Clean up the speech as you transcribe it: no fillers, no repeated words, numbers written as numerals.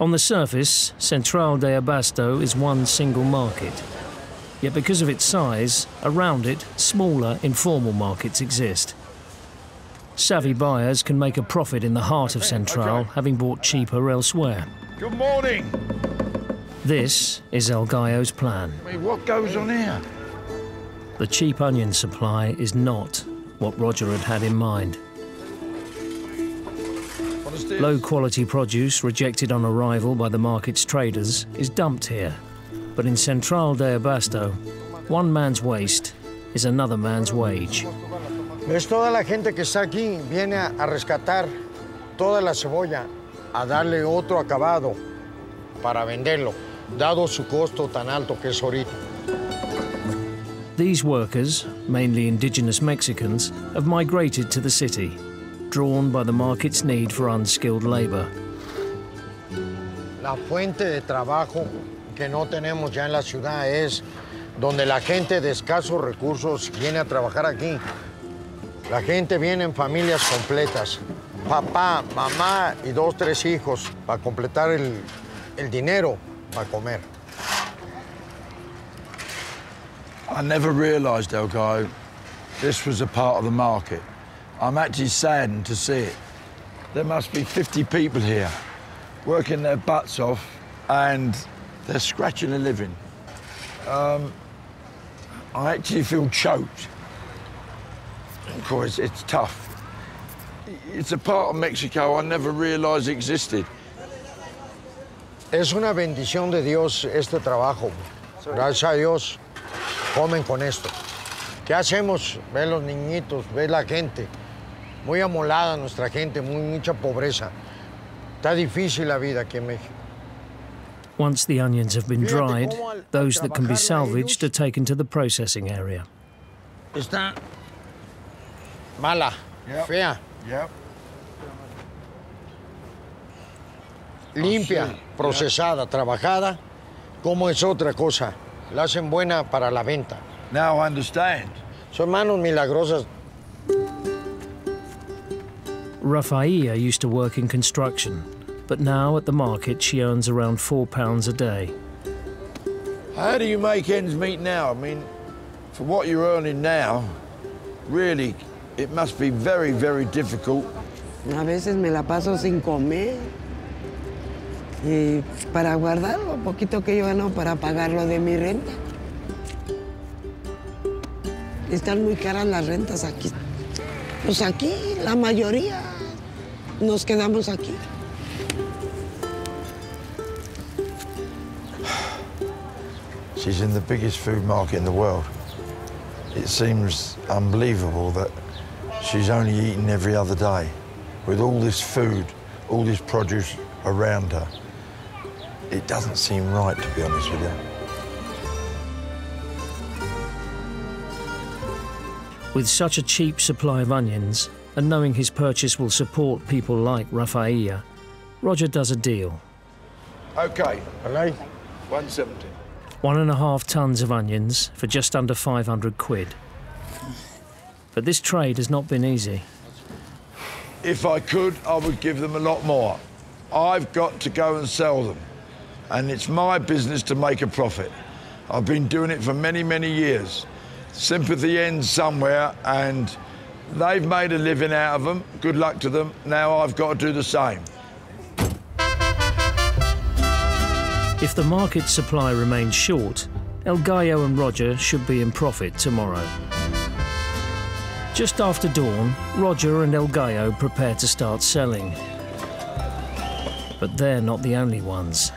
On the surface, Central de Abasto is one single market. Yet because of its size, around it, smaller, informal markets exist. Savvy buyers can make a profit in the heart of Central, having bought cheaper elsewhere. Good morning. This is El Gallo's plan. I mean, what goes on here? The cheap onion supply is not what Roger had in mind. Low-quality produce rejected on arrival by the market's traders is dumped here. But in Central de Abasto, one man's waste is another man's wage. Es toda la gente que está aquí viene a rescatar toda la cebolla, a darle otro acabado para venderlo, dado su costo tan alto que es ahorita. These workers, mainly indigenous Mexicans, have migrated to the city, drawn by the market's need for unskilled labor. La fuente de trabajo que no tenemos ya en la ciudad es donde la gente de escasos recursos viene a trabajar aquí. La gente viene en familias completas, papá, mamá y 2, 3 hijos para completar el dinero para comer. I never realised, El Gallo, this was a part of the market. I'm actually saddened to see it. There must be 50 people here working their butts off and they're scratching a living. I actually feel choked. Of course, it's tough. It's a part of Mexico I never realised existed. Es una bendición de Dios este trabajo. Gracias a Dios comen con esto. ¿Qué hacemos? Ve los niñitos, ve la gente. Muy amolada nuestra gente, mucha pobreza. Está difícil la vida aquí en México. Once the onions have been dried, those that can be salvaged are taken to the processing area. Está mala, fea. Yep. Limpia, procesada, trabajada, como es otra cosa. La hacen buena para la venta. Now I understand. Son manos milagrosas. Rafaela used to work in construction, but now at the market she earns around £4 a day. How do you make ends meet now? I mean, for what you're earning now, really, it must be very, very difficult. A veces me la paso sin comer y para guardar lo poquito que yo gano para pagar lo de mi renta. Están muy caras las rentas aquí. Pues aquí, la mayoría, nos quedamos aquí. She's in the biggest food market in the world. It seems unbelievable that she's only eating every other day with all this food, all this produce around her. It doesn't seem right, to be honest with you. With such a cheap supply of onions, and knowing his purchase will support people like Rafaela, Roger does a deal. OK. Hello? 170. 1.5 tons of onions for just under 500 quid. But this trade has not been easy. If I could, I would give them a lot more. I've got to go and sell them. And it's my business to make a profit. I've been doing it for many, many years. Sympathy ends somewhere, and they've made a living out of them. Good luck to them. Now I've got to do the same. If the market supply remains short, El Gallo and Roger should be in profit tomorrow. Just after dawn, Roger and El Gallo prepare to start selling. But they're not the only ones.